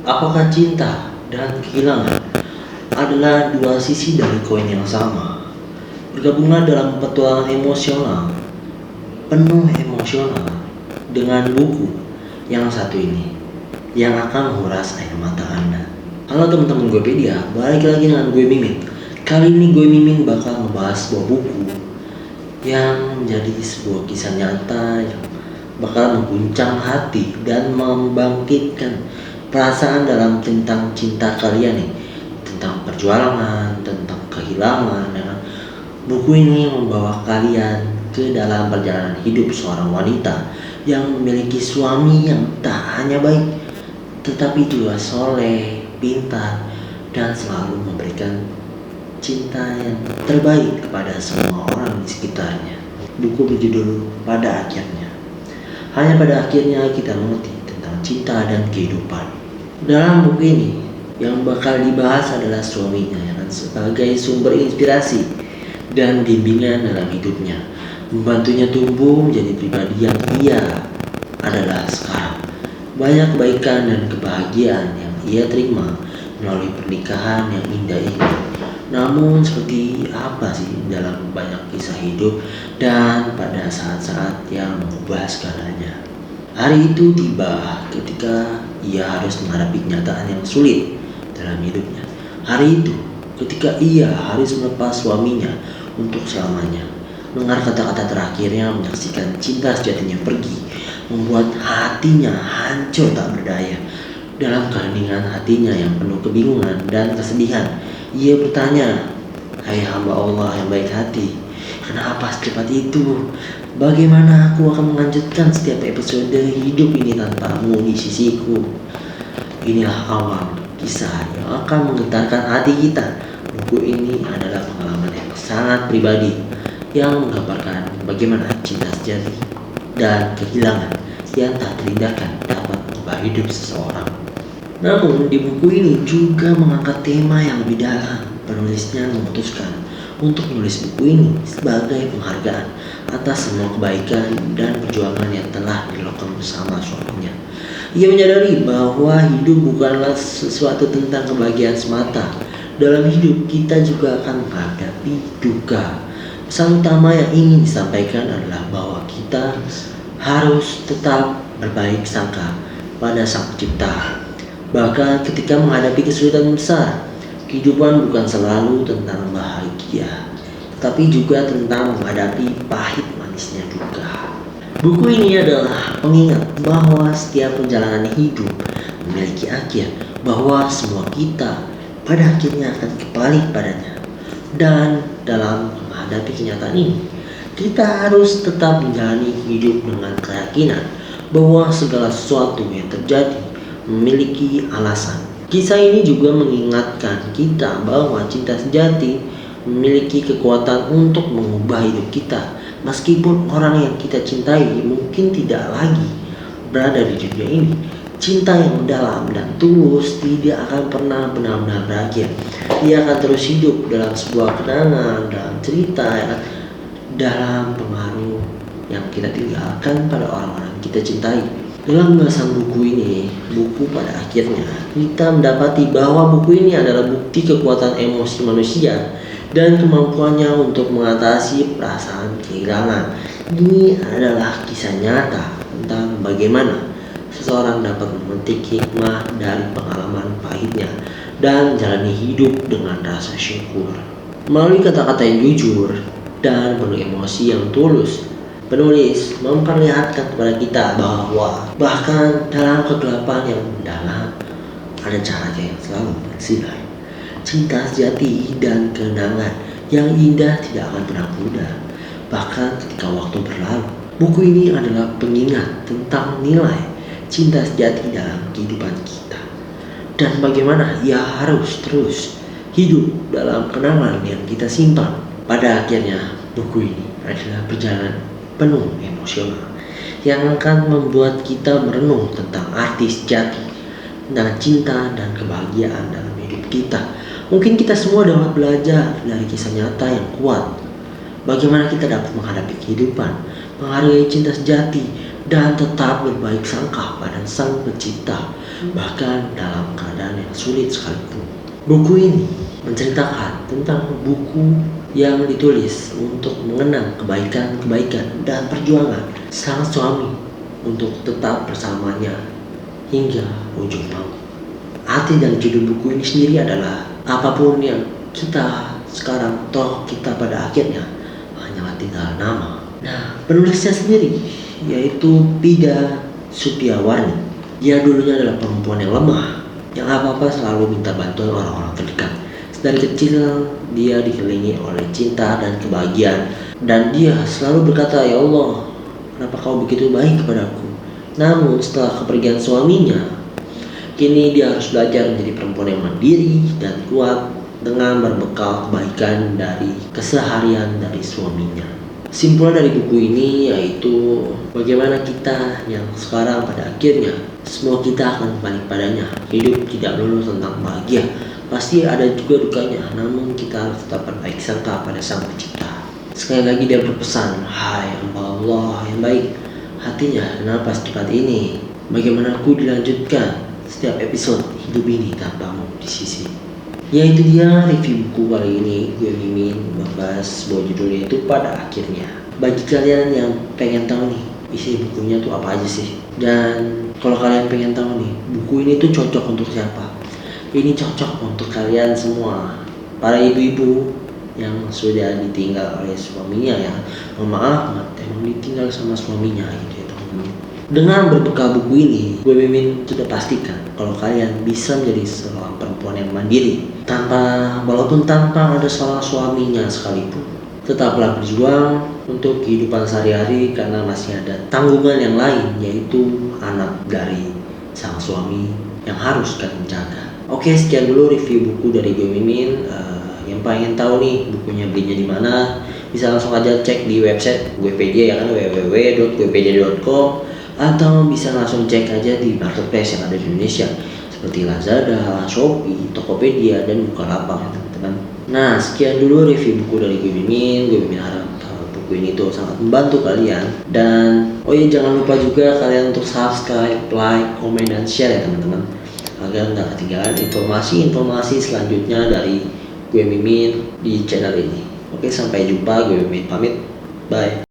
Apakah cinta dan kehilangan adalah dua sisi dari koin yang sama? Bergabunglah dalam petualangan emosional, penuh emosional dengan buku yang satu ini yang akan menguras air mata Anda. Halo teman-teman Gopedia, balik lagi dengan gue Mimin. Kali ini gue Mimin bakal membahas sebuah buku yang menjadi sebuah kisah nyata yang bakal mengguncang hati dan membangkitkan perasaan dalam tentang cinta kalian nih, tentang perjuangan, tentang kehilangan. Dan buku ini membawa kalian ke dalam perjalanan hidup seorang wanita yang memiliki suami yang tak hanya baik, tetapi juga soleh, pintar, dan selalu memberikan cinta yang terbaik kepada semua orang di sekitarnya. Buku berjudul Pada Akhirnya. Hanya pada akhirnya kita mengerti tentang cinta dan kehidupan. Dalam buku ini, yang bakal dibahas adalah suaminya yang sebagai sumber inspirasi dan bimbingan dalam hidupnya, membantunya tumbuh menjadi pribadi yang ia adalah sekarang. Banyak kebaikan dan kebahagiaan yang ia terima melalui pernikahan yang indah ini. Namun seperti apa sih dalam banyak kisah hidup dan pada saat-saat yang mengubah segalanya? Hari itu tiba ketika ia harus menghadapi kenyataan yang sulit dalam hidupnya. Hari itu ketika ia harus melepas suaminya untuk selamanya. Mendengar kata-kata terakhirnya, menyaksikan cinta sejatinya pergi, membuat hatinya hancur tak berdaya. Dalam keheningan hatinya yang penuh kebingungan dan kesedihan, ia bertanya, "Hai hamba Allah yang baik hati, kenapa secepat itu? Bagaimana aku akan melanjutkan setiap episode hidup ini tanpamu di sisiku?" Inilah awal kisah yang akan menggetarkan hati kita. Buku ini adalah pengalaman yang sangat pribadi yang menggambarkan bagaimana cinta sejati dan kehilangan yang tak terhindarkan dapat mengubah hidup seseorang. Namun di buku ini juga mengangkat tema yang lebih dalam. Penulisnya memutuskan untuk menulis buku ini sebagai penghargaan atas semua kebaikan dan perjuangan yang telah dilakukan bersama suaminya. Ia menyadari bahwa hidup bukanlah sesuatu tentang kebahagiaan semata. Dalam hidup kita juga akan menghadapi duka. Pesan utama yang ingin disampaikan adalah bahwa kita harus tetap berbaik sangka pada Sang Pencipta. Bahkan ketika menghadapi kesulitan besar, kehidupan bukan selalu tentang bahagia, tapi juga tentang menghadapi pahit manisnya juga. Buku ini adalah pengingat bahwa setiap perjalanan hidup memiliki akhir, bahwa semua kita pada akhirnya akan kembali padanya. Dan dalam menghadapi kenyataan ini, kita harus tetap menjalani hidup dengan keyakinan bahwa segala sesuatu yang terjadi memiliki alasan. Kisah ini juga mengingatkan kita bahwa cinta sejati memiliki kekuatan untuk mengubah hidup kita. Meskipun orang yang kita cintai mungkin tidak lagi berada di dunia ini, cinta yang dalam dan tulus tidak akan pernah benar-benar berakhir. Ia akan terus hidup dalam sebuah kenangan, dalam cerita, dalam pengaruh yang kita tinggalkan pada orang-orang yang kita cintai. Dalam pembahasan buku ini, buku pada akhirnya, kita mendapati bahwa buku ini adalah bukti kekuatan emosi manusia dan kemampuannya untuk mengatasi perasaan kehilangan. Ini adalah kisah nyata tentang bagaimana seseorang dapat memetik hikmah dari pengalaman pahitnya dan menjalani hidup dengan rasa syukur. Melalui kata-kata yang jujur dan penuh emosi yang tulus, penulis memperlihatkan kepada kita bahwa bahkan dalam kegelapan yang mendalam ada cahaya yang selalu bersinar. Cinta sejati dan kenangan yang indah tidak akan pernah pudar, bahkan ketika waktu berlalu. Buku ini adalah pengingat tentang nilai cinta sejati dalam kehidupan kita dan bagaimana ia harus terus hidup dalam kenangan yang kita simpan. Pada akhirnya, buku ini adalah perjalanan penuh emosional yang akan membuat kita merenung tentang arti sejati, tentang cinta dan kebahagiaan dalam hidup kita. Mungkin kita semua dapat belajar dari kisah nyata yang kuat, bagaimana kita dapat menghadapi kehidupan, menghargai cinta sejati, dan tetap berbaik sangka pada Sang Pencipta, bahkan dalam sulit sekalipun. Buku ini menceritakan tentang buku yang ditulis untuk mengenang kebaikan-kebaikan dan perjuangan sang suami untuk tetap bersamanya hingga ujung maut. Arti dari judul buku ini sendiri adalah apapun yang kita sekarang, toh kita pada akhirnya hanyalah tinggal nama. Nah, penulisnya sendiri yaitu Pida Supiawani. Dia dulunya adalah perempuan yang lemah, yang apa-apa selalu minta bantuan orang-orang terdekat. Dari kecil dia dikelilingi oleh cinta dan kebahagiaan, dan dia selalu berkata, "Ya Allah, kenapa kau begitu baik kepadaku?" Namun setelah kepergian suaminya, kini dia harus belajar menjadi perempuan yang mandiri dan kuat dengan berbekal kebaikan dari keseharian dari suaminya. Simpulan dari buku ini yaitu bagaimana kita yang sekarang pada akhirnya semua kita akan kembali padanya. Hidup tidak melulu tentang bahagia, pasti ada juga dukanya, namun kita harus tetap berbaik sangka pada Sang Pencipta. Sekali lagi dia berpesan, "Hai hamba Allah yang baik, hatinya kenapa secepat ini? Bagaimana aku dilanjutkan setiap episode hidup ini tanpamu di sisi." Ya, itu dia review buku kali ini. Gue Mimin membahas sebuah judulnya itu Pada Akhirnya. Bagi kalian yang pengen tahu nih isi bukunya tuh apa aja sih, dan kalau kalian pengen tahu nih buku ini tuh cocok untuk siapa, ini cocok untuk kalian semua, para ibu-ibu yang sudah ditinggal oleh suaminya, ya maaf emang ditinggal sama suaminya gitu ya teman-teman. Dengan berbekal buku ini, gue Mimin sudah pastikan kalau kalian bisa menjadi seorang perempuan yang mandiri walaupun tanpa ada seorang suaminya sekalipun. Tetaplah berjuang untuk kehidupan sehari-hari karena masih ada tanggungan yang lain, yaitu anak dari sang suami yang harus kalian jaga. Oke, sekian dulu review buku dari gue Mimin. Yang pengen tahu nih bukunya belinya di mana, bisa langsung aja cek di website Guepedia, ya kan, www.guepedia.com, atau bisa langsung cek aja di marketplace yang ada di Indonesia seperti Lazada, Shopee, Tokopedia, dan Bukalapak ya teman-teman. Nah, sekian dulu review buku dari gue Mimin. Gue Mimin harap buku ini tuh sangat membantu kalian. Dan oh iya, jangan lupa juga kalian untuk subscribe, like, komen, dan share ya teman-teman, agar nggak ketinggalan informasi-informasi selanjutnya dari gue Mimin di channel ini. Oke, sampai jumpa. Gue Mimin pamit. Bye.